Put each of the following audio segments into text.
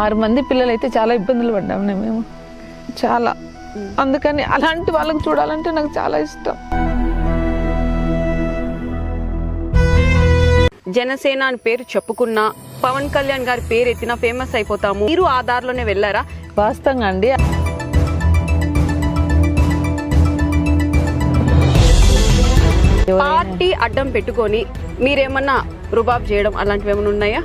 6 మంది పిల్లలు అయితే చాలా ఇబ్బందులు పడ్డాము మేము చాలా. అందుకని అలాంటి వాళ్ళకి చూడాలంటే నాకు చాలా ఇష్టం. జనసేన అని పేరు చెప్పుకున్నా, పవన్ కళ్యాణ్ గారి పేరు ఎత్తినా ఫేమస్ అయిపోతాము. మీరు ఆ దారిలోనే వెళ్ళారా? వాస్తవంగా అండి. పార్టీ అడ్డం పెట్టుకొని మీరేమన్నా రుబాబ్ చేయడం అలాంటివి ఏమైనా ఉన్నాయా?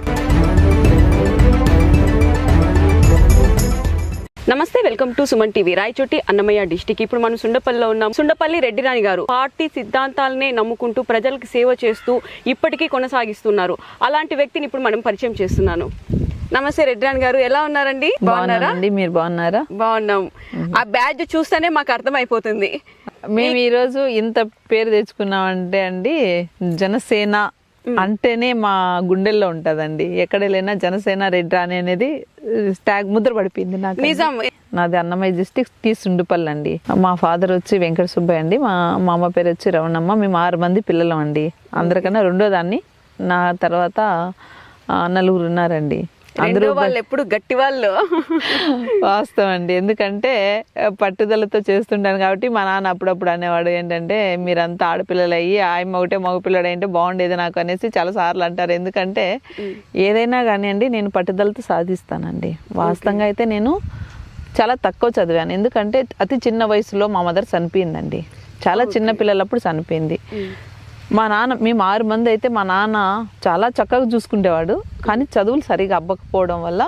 నమస్తే, welcome to Suman TV. Rayachoti Annamayya district. ఇప్పుడు మనం సుండపల్లిలో ఉన్నాం. సుండపల్లి రెడ్డిరాణి గారు పార్టీ సిద్ధాంతాలనే నమ్ముకుంటూ ప్రజలకు సేవ చేస్తూ ఇప్పటికీ కొనసాగిస్తున్నారు. అలాంటి వ్యక్తిని ఇప్పుడు మనం పరిచయం చేస్తున్నాను. నమస్తే రెడ్డిరాణి గారు, ఎలా ఉన్నారండి? బాగున్నారా? మీరు బాగున్నారా? బాగున్నాం. ఆ బ్యాడ్జ్ చూస్తేనే మాకు అర్థం అయిపోతుంది. మేము ఈ రోజు ఇంత పేరు తెచ్చుకున్నామంటే అండి, జనసేన అంటేనే మా గుండెల్లో ఉంటదండి. ఎక్కడ వెళ్ళినా జనసేన రెడ్డిరాణి అనేది ట్యాగ్ ముద్ర పడిపోయింది నాకు. నిజం. నాది అన్నమయ్య డిస్ట్రిక్ట్ టీ సుండుపల్లి అండి. మా ఫాదర్ వచ్చి వెంకట సుబ్బయ్య అండి, మా అమ్మ పేరు వచ్చి రవణమ్మ. మేము 6 మంది పిల్లలం అండి. అందరికన్నా రెండో దాన్ని. నా తర్వాత 4 ఉన్నారండి. అందరూ వాళ్ళు ఎప్పుడు గట్టి వాళ్ళు. వాస్తవం అండి. ఎందుకంటే పట్టుదలతో చేస్తుంటాను కాబట్టి మా నాన్న అప్పుడప్పుడు అనేవాడు ఏంటంటే, మీరంతా ఆడపిల్లలు అయ్యి ఆయమ్మ ఒకటే మగపిల్లడు అంటే బాగుండేది నాకు అనేసి చాలా సార్లు అంటారు. ఎందుకంటే ఏదైనా కానివ్వండి నేను పట్టుదలతో సాధిస్తానండి. వాస్తవంగా అయితే నేను చాలా తక్కువ చదివాను. ఎందుకంటే అతి చిన్న వయసులో మా మదర్ చనిపోయిందండి. చాలా చిన్న పిల్లలప్పుడు చనిపోయింది. మా నాన్న, మేము 6 మంది అయితే మా నాన్న చాలా చక్కగా చూసుకునేవాడు. కానీ చదువులు సరిగా అవ్వకపోవడం వల్ల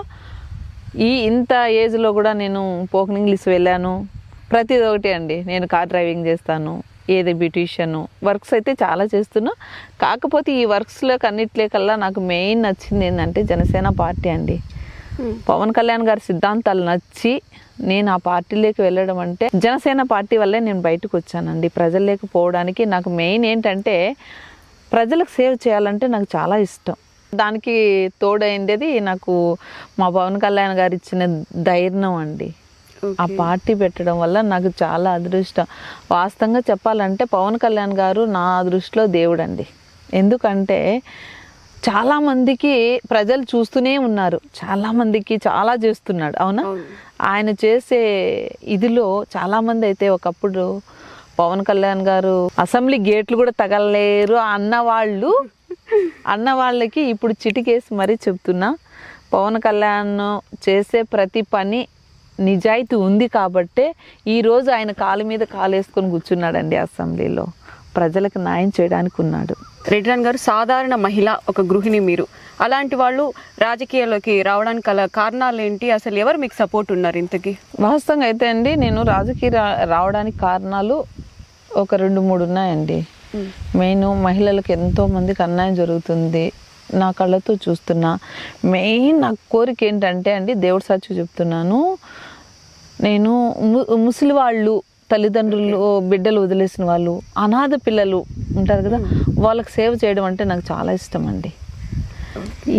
ఇంత ఏజ్లో కూడా నేను పోకన్ ఇంగ్లీష్ వెళ్ళాను. ప్రతిది ఒకటి అండి. నేను కార్ డ్రైవింగ్ చేస్తాను, ఏది బ్యూటీషియన్ వర్క్స్ అయితే చాలా చేస్తున్నా. కాకపోతే ఈ వర్క్స్లోకి అన్నిట్లేకల్లా నాకు మెయిన్ నచ్చింది ఏంటంటే జనసేన పార్టీ అండి. పవన్ కళ్యాణ్ గారి సిద్ధాంతాలు నచ్చి నేను ఆ పార్టీలోకి వెళ్ళడం అంటే జనసేన పార్టీ వల్లే నేను బయటకు వచ్చానండి. ప్రజల్లోకి పోవడానికి నాకు మెయిన్ ఏంటంటే ప్రజలకు సేవ చేయాలంటే నాకు చాలా ఇష్టం. దానికి తోడైంది నాకు మా పవన్ కళ్యాణ్ గారు ఇచ్చిన ధైర్యం అండి. ఆ పార్టీ పెట్టడం వల్ల నాకు చాలా అదృష్టం. వాస్తవంగా చెప్పాలంటే పవన్ కళ్యాణ్ గారు నా దృష్టిలో దేవుడు అండి. ఎందుకంటే చాలామందికి ప్రజలు చూస్తూనే ఉన్నారు, చాలామందికి చాలా చేస్తున్నాడు. అవునా? ఆయన చేసే ఇదిలో చాలామంది అయితే ఒకప్పుడు పవన్ కళ్యాణ్ గారు అసెంబ్లీ గేట్లు కూడా తగలలేరు అన్న వాళ్ళకి ఇప్పుడు చిటికేసి మరీ చెప్తున్నా, పవన్ కళ్యాణ్ చేసే ప్రతి పని నిజాయితీ ఉంది కాబట్టే ఈరోజు ఆయన కాలు మీద కాలేసుకొని కూర్చున్నాడండి. అసెంబ్లీలో ప్రజలకు న్యాయం చేయడానికి ఉన్నాడు. రెడ్డిరాణి గారు సాధారణ మహిళ, ఒక గృహిణి మీరు. అలాంటి వాళ్ళు రాజకీయాల్లోకి రావడానికి గల కారణాలు ఏంటి? అసలు ఎవరు మీకు సపోర్ట్ ఉన్నారు ఇంతకీ? వాస్తవంగా అయితే అండి నేను రాజకీయ రావడానికి కారణాలు ఒక 2-3 ఉన్నాయండి. మెయిన్ మహిళలకు ఎంతో మందికి అన్యాయం జరుగుతుంది, నా కళ్ళతో చూస్తున్నా. మెయిన్ నా కోరిక ఏంటంటే అండి, దేవుడి సాక్షి చెప్తున్నాను, నేను ముసలి వాళ్ళు, తల్లిదండ్రులు బిడ్డలు వదిలేసిన వాళ్ళు, అనాథ పిల్లలు ఉంటారు కదా, వాళ్ళకి సేవ చేయడం అంటే నాకు చాలా ఇష్టం అండి.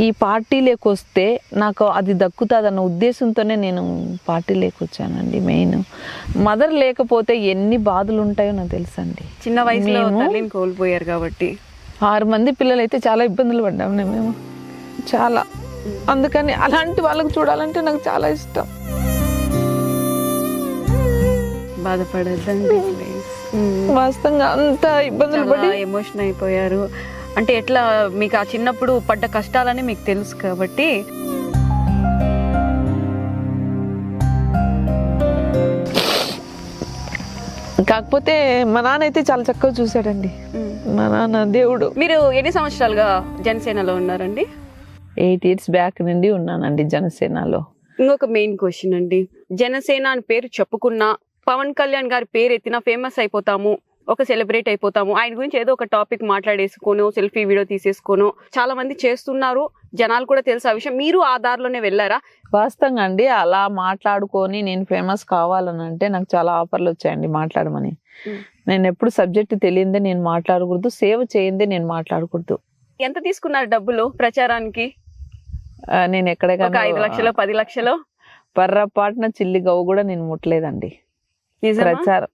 ఈ పార్టీలోకి వస్తే నాకు అది దక్కుతుందన్న ఉద్దేశంతోనే నేను పార్టీలోకి వచ్చానండి. మెయిన్ మదర్ లేకపోతే ఎన్ని బాధలు ఉంటాయో నాకు తెలుసండి. చిన్న వయసులో తల్లిని కోల్పోయారు కాబట్టి 6 మంది పిల్లలు అయితే చాలా ఇబ్బందులు పడ్డాము మేము చాలా. అందుకని అలాంటి వాళ్ళకి చూడాలంటే నాకు చాలా ఇష్టం. బాధపడద్దండి. వాస్తవంగా అంత ఇబ్బందులు పడి ఎమోషన్ అయిపోయారు అంటే ఎట్లా? మీకు ఆ చిన్నప్పుడు పడ్డ కష్టాలని మీకు తెలుసు కాబట్టి. కాకపోతే మా నాన్న అయితే చాలా చక్కగా చూశాడండి. మా నాన్న దేవుడు. మీరు ఎన్ని సంవత్సరాలుగా జనసేనలో ఉన్నారండి? 8 years బ్యాక్ నుండి ఉన్నానండి జనసేనలో. ఇంకొక మెయిన్ క్వశ్చన్ అండి, జనసేన అని పేరు చెప్పుకున్నా, పవన్ కళ్యాణ్ గారి పేరు ఎత్తినా ఫేమస్ అయిపోతాము, ఒక సెలబ్రేట్ అయిపోతాము, ఆయన గురించి ఏదో ఒక టాపిక్ మాట్లాడేసుకోను, సెల్ఫీ వీడియో తీసేసుకోను చాలా మంది చేస్తున్నారు, జనాలు కూడా తెలుసు ఆ విషయం. మీరు ఆ దారిలోనే వెళ్ళారా? వాస్తవంగా అండి అలా మాట్లాడుకొని నేను ఫేమస్ కావాలని అంటే నాకు చాలా ఆఫర్లు వచ్చాయండి మాట్లాడమని. నేను ఎప్పుడు సబ్జెక్ట్ తెలియందే నేను మాట్లాడకూడదు, సేవ చేయందే నేను మాట్లాడకూడదు. ఎంత తీసుకున్నారు డబ్బులు ప్రచారానికి? నేను ఎక్కడైనా 5 లక్షలు 10 లక్షలు పర్రపాటున చిల్లి గవ్వు కూడా నేను ముట్టలేదండి. ప్రచారం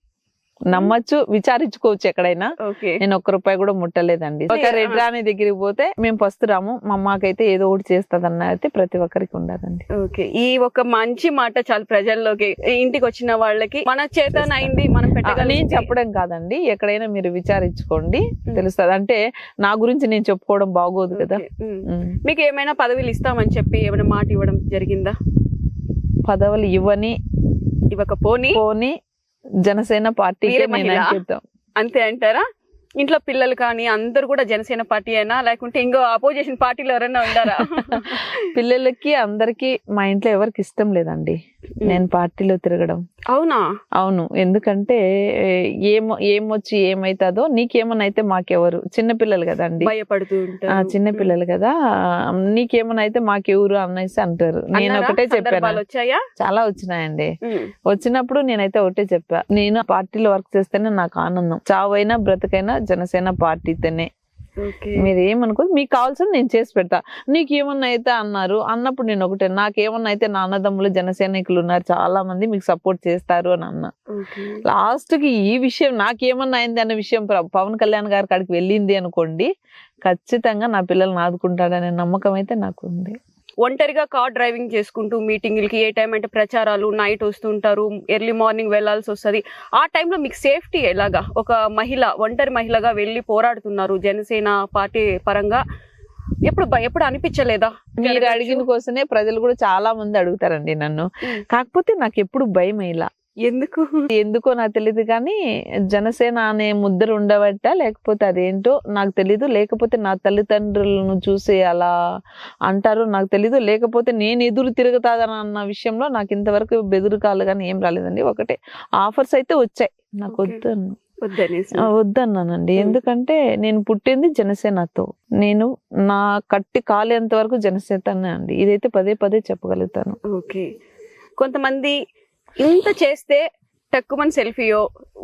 నమ్మచ్చు, విచారించుకోవచ్చు ఎక్కడైనా. ఓకే. నేను ఒక్క రూపాయి కూడా ముట్టలేదండి. ఒక రెడ్ రాణి దగ్గరికి పోతే మేము పస్తురాము, మా అమ్మకైతే ఏదో ఒకటి చేస్తదన్న అయితే ప్రతి ఒక్కరికి ఉండదండి. ఓకే. ఈ ఒక మంచి మాట చాలా ప్రజల్లోకి, ఇంటికి వచ్చిన వాళ్ళకి మన చేతనైంది మనం పెట్టగలం. నేను చెప్పడం కాదండి, ఎక్కడైనా మీరు విచారించుకోండి, తెలుస్తుంది. అంటే నా గురించి నేను చెప్పుకోవడం బాగోదు కదా. మీకు ఏమైనా పదవులు ఇస్తామని చెప్పి ఏమైనా మాట ఇవ్వడం జరిగిందా? పదవులు ఇవ్వకపోని జనసేన పార్టీకి నేను అంకితం. అంతే అంటారా? ఇంట్లో పిల్లలు కానీ అందరు కూడా జనసేన పార్టీ అయినా, లేకుంటే ఇంకో అపోజిషన్ పార్టీలో ఎవరైనా ఉన్నారా? పిల్లలకి అందరికి మా ఇంట్లో ఎవరికి ఇష్టం లేదండి నేను పార్టీలో తిరగడం. అవునా? అవును. ఎందుకంటే ఏమొచ్చి ఏమైతుందో, నీకేమన్నా అయితే మాకెవరు, చిన్నపిల్లలు కదండి, భయపడుతూ ఉంటారు. చిన్నపిల్లలు కదా, నీకేమన్నా అయితే మాకెవరు అనేసి అంటారు. నేను ఒకటే చెప్పాను, చాలా వచ్చినాయండి. వచ్చినప్పుడు నేనైతే ఒకటే చెప్పా, నేను పార్టీలో వర్క్ చేస్తేనే నాకు ఆనందం, చావైనా బ్రతకైనా జనసేన పార్టీతోనే. మీరు ఏమనుకోదు, మీకు కావాల్సింది నేను చేసి పెడతా. నీకు ఏమన్నా అయితే అన్నప్పుడు నేను ఒకటే, నాకేమన్నా అయితే నా అన్నదమ్ములు జనసైనికులు ఉన్నారు చాలా మంది, మీకు సపోర్ట్ చేస్తారు అని అన్నా. లాస్ట్ కి ఈ విషయం నాకేమన్నా అయింది అన్న విషయం పవన్ కళ్యాణ్ గారి కాడికి వెళ్ళింది అనుకోండి, ఖచ్చితంగా నా పిల్లల్ని ఆదుకుంటాడనే నమ్మకం అయితే నాకు ఉంది. ఒంటరిగా కార్ డ్రైవింగ్ చేసుకుంటూ మీటింగ్లకి, ఏ టైం అంటే ప్రచారాలు నైట్ వస్తుంటారు, ఎర్లీ మార్నింగ్ వెళ్లాల్సి వస్తుంది. ఆ టైంలో మీకు సేఫ్టీ ఎలాగా? ఒక ఒంటరి మహిళగా వెళ్ళి పోరాడుతున్నారు జనసేన పార్టీ పరంగా, ఎప్పుడు అనిపించలేదా? మీరు అడిగిన కోసమే ప్రజలు కూడా చాలా మంది అడుగుతారండి నన్ను. కాకపోతే నాకు ఎప్పుడు భయం ఇలా, ఎందుకో నాకు తెలియదు, కానీ జనసేన అనే ముద్ర ఉండబట్ట, లేకపోతే అదేంటో నాకు తెలీదు, లేకపోతే నా తల్లిదండ్రులను చూసి అలా అంటారు నాకు తెలీదు, లేకపోతే నేను ఎదురు తిరుగుతాదని అన్న విషయంలో నాకు ఇంతవరకు బెదురుకాలు కానీ ఏం రాలేదండి. ఒకటే ఆఫర్స్ అయితే వచ్చాయి, నాకు వద్దన్నానండి. ఎందుకంటే నేను పుట్టింది జనసేనతో, నేను నా కట్టి కాలేంత వరకు జనసేననే అండి, ఇదైతే పదే పదే చెప్పగలుగుతాను. ఓకే. కొంతమంది ఇంత చేస్తే టక్కుమని సెల్ఫీయో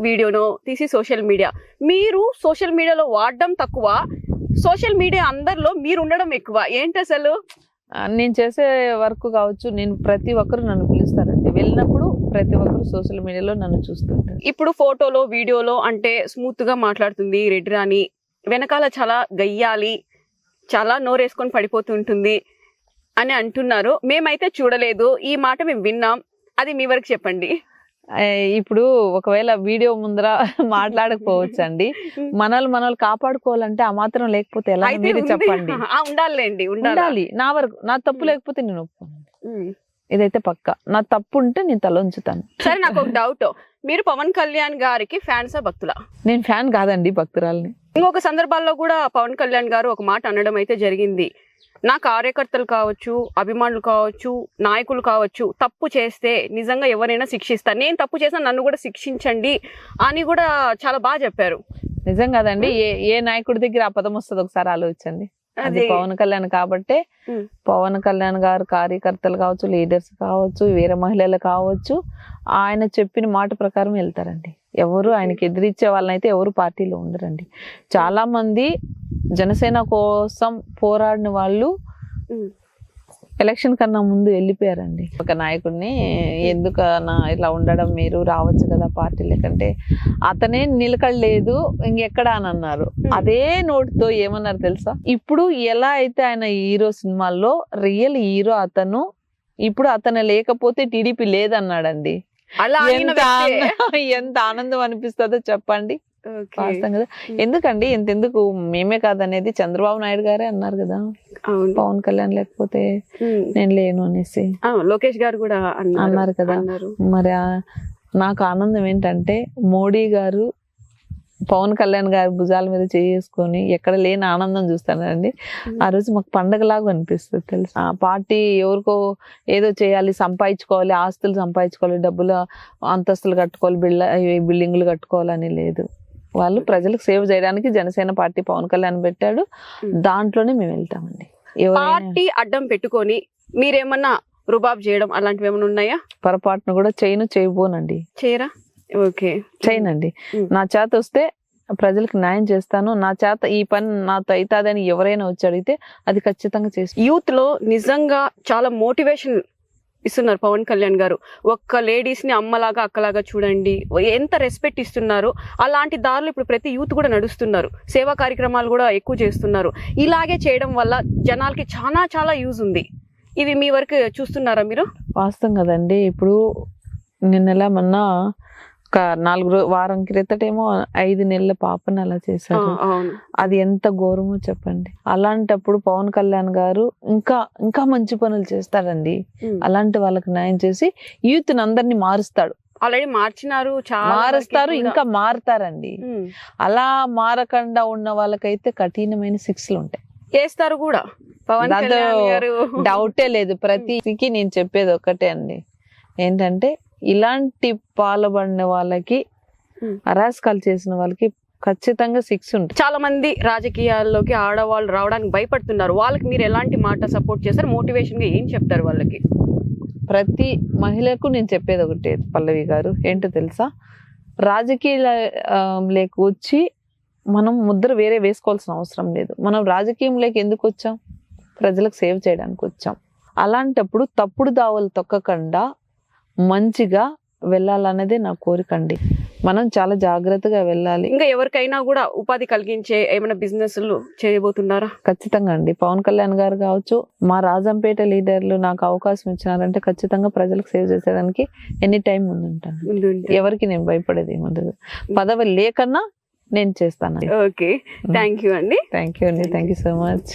వీడియోనో తీసి సోషల్ మీడియా, మీరు సోషల్ మీడియాలో వాడడం తక్కువ, సోషల్ మీడియా అందరిలో మీరు ఉండడం ఎక్కువ, ఏంటి అసలు? నేను చేసే వర్క్ కావచ్చు, నేను ప్రతి ఒక్కరు నన్ను పిలుస్తారండి, వెళ్ళినప్పుడు ప్రతి ఒక్కరు సోషల్ మీడియాలో నన్ను చూస్తుంటారు. ఇప్పుడు ఫోటోలో వీడియోలో అంటే స్మూత్ గా మాట్లాడుతుంది రెడ్ రాణి, వెనకాల చాలా గయ్యాలి, చాలా నోరేసుకొని పడిపోతుంటుంది అని అంటున్నారు. మేమైతే చూడలేదు, ఈ మాట మేము విన్నాం, అది మీ వరకు చెప్పండి. ఇప్పుడు ఒకవేళ వీడియో ముందర మాట్లాడకపోవచ్చు అండి, మనల్ని కాపాడుకోవాలంటే ఆ మాత్రం లేకపోతే ఎలా, మీరు చెప్పండి. ఉండాలి, నా వరకు నా తప్పు లేకపోతే నేను ఒప్పుకోను, ఇదైతే పక్క. నా తప్పు ఉంటే నేను తల ఉంచుతాను. సరే, నాకు ఒక డౌట్, మీరు పవన్ కళ్యాణ్ గారికి ఫ్యాన్సా భక్తులా? నేను ఫ్యాన్ కాదండి, భక్తురాల్ని. ఇంకొక సందర్భాల్లో కూడా పవన్ కళ్యాణ్ గారు ఒక మాట అనడం అయితే జరిగింది, నా కార్యకర్తలు కావచ్చు, అభిమానులు కావచ్చు, నాయకులు కావచ్చు, తప్పు చేస్తే నిజంగా ఎవరైనా శిక్షిస్తారు, నేను తప్పు చేసినా నన్ను కూడా శిక్షించండి అని కూడా చాలా బాగా చెప్పారు. నిజం కదండి, ఏ నాయకుడి దగ్గర ఆ పదం వస్తుంది ఒకసారి ఆలోచించండి. అది పవన్ కళ్యాణ్ కాబట్టే పవన్ కళ్యాణ్ గారు కార్యకర్తలు కావచ్చు, లీడర్స్ కావచ్చు, వేరే మహిళలు కావచ్చు, ఆయన చెప్పిన మాట ప్రకారం వెళ్తారండి. ఎవరు ఆయనకి ఎదిరించే వాళ్ళనైతే ఎవరు పార్టీలో ఉండరండి. చాలా మంది జనసేన కోసం పోరాడిన వాళ్ళు ఎలక్షన్ కన్నా ముందు వెళ్ళిపోయారండి. ఒక నాయకుడిని ఎందుకన్నా ఇట్లా ఉండడం, మీరు రావచ్చు కదా పార్టీ కంటే, అతనే నిలకడలేదు ఇంకెక్కడ అని అన్నారు. అదే నోటితో ఏమన్నారు తెలుసా, ఇప్పుడు ఎలా అయితే ఆయన హీరో సినిమాల్లో రియల్ హీరో అతను, ఇప్పుడు అతను లేకపోతే టీడీపీ లేదన్నాడండి. ఎంత ఆనందం అనిపిస్తుందో చెప్పండి. వాస్తవంగా ఎందుకండి ఎంతెందుకు, మేమే కాదనేది చంద్రబాబు నాయుడు గారే అన్నారు కదా, పవన్ కళ్యాణ్ లేకపోతే నేను లేను అనేసి. లోకేష్ గారు కూడా అన్నారు కదా. మరి నాకు ఆనందం ఏంటంటే, మోడీ గారు పవన్ కళ్యాణ్ గారి భుజాల మీద చేసుకొని ఎక్కడ లేని ఆనందం చూస్తానండి. ఆ రోజు మాకు పండగలాగా అనిపిస్తుంది తెలుసు. ఆ పార్టీ ఎవరికో ఏదో చేయాలి, సంపాదించుకోవాలి, ఆస్తులు సంపాదించుకోవాలి, డబ్బులు అంతస్తులు కట్టుకోవాలి, బిల్డింగులు కట్టుకోవాలని లేదు. వాళ్ళు ప్రజలకు సేవ చేయడానికి జనసేన పార్టీ పవన్ కళ్యాణ్ పెట్టాడు, దాంట్లోనే మేము వెళ్తామండి. పార్టీ అడ్డం పెట్టుకొని మీరేమన్నా రుబాబ్ చేయడం అలాంటివి ఏమైనా ఉన్నాయా? పొరపాటును కూడా చేయబోనండి. చేయరా? ఓకే, చేయనండి. నా చేత వస్తే ప్రజలకు న్యాయం చేస్తాను, నా చేత ఈ పని నాతో అవుతాదని ఎవరైనా వచ్చి అడిగితే అది ఖచ్చితంగా చేస్తాను. యూత్ లో నిజంగా చాలా మోటివేషన్ ఇస్తున్నారు పవన్ కళ్యాణ్ గారు. ఒక్క లేడీస్ ని అమ్మలాగా అక్కలాగా చూడండి, ఎంత రెస్పెక్ట్ ఇస్తున్నారు. అలాంటి దారులు ఇప్పుడు ప్రతి యూత్ కూడా నడుస్తున్నారు. సేవా కార్యక్రమాలు కూడా ఎక్కువ చేస్తున్నారు. ఇలాగే చేయడం వల్ల జనాలకి చాలా చాలా యూజ్ ఉంది. ఇవి మీ వరకు చూస్తున్నారా మీరు? వాస్తవం కదండి. ఇప్పుడు నిన్నలా మొన్న ఒక 4 వారం క్రితటేమో 5 నెలల పాపను అలా చేశారు. అది ఎంత ఘోరమో చెప్పండి. అలాంటప్పుడు పవన్ కళ్యాణ్ గారు ఇంకా ఇంకా మంచి పనులు చేస్తాడండి. అలాంటి వాళ్ళకి న్యాయం చేసి యూత్ అందరినీ మారుస్తాడు. ఆల్రెడీ మార్చినారు, మారుస్తారు, ఇంకా మారుతారండి. అలా మారకుండా ఉన్న వాళ్ళకైతే కఠినమైన శిక్షలు ఉంటాయి, చేస్తారు కూడా. పవన్ కళ్యాణ్ గారు డౌటే లేదు. ప్రతికి నేను చెప్పేది ఒకటే అండి, ఏంటంటే ఇలాంటి పాల్పడిన వాళ్ళకి, అరాస్కాలు చేసిన వాళ్ళకి ఖచ్చితంగా శిక్ష ఉంటుంది. చాలా మంది రాజకీయాల్లోకి ఆడవాళ్ళు రావడానికి భయపడుతున్నారు. వాళ్ళకి మీరు ఎలాంటి మాట సపోర్ట్ చేస్తారు? మోటివేషన్ గా ఏం చెప్తారు వాళ్ళకి? ప్రతి మహిళకు నేను చెప్పేది ఒకటే పల్లవి గారు, ఏంటో తెలుసా, రాజకీయాలకు వచ్చి మనం ముద్ర వేరే వేసుకోవాల్సిన అవసరం లేదు. మనం రాజకీయంలోకి ఎందుకు వచ్చాం? ప్రజలకు సేవ చేయడానికి వచ్చాం. అలాంటప్పుడు తప్పుడు దావలు తొక్కకుండా మంచిగా వెళ్ళాలనేదే నా కోరిక అండి. మనం చాలా జాగ్రత్తగా వెళ్ళాలి. ఇంకా ఎవరికైనా కూడా ఉపాధి కలిగించే ఏమైనా బిజినెస్లు చేయబోతున్నారా? ఖచ్చితంగా అండి. పవన్ కళ్యాణ్ గారు కావచ్చు, మా రాజంపేట లీడర్లు నాకు అవకాశం ఇచ్చినారంటే ఖచ్చితంగా ప్రజలకు సేవ చేసేదానికి ఎనీ టైం ముందుంటాను. ఎవరికి నేను భయపడేది ఏముండదు. పదవి లేకన్నా నేను చేస్తాను. ఓకే, థ్యాంక్ యూ అండి. థ్యాంక్ యూ అండి. Thank you so much.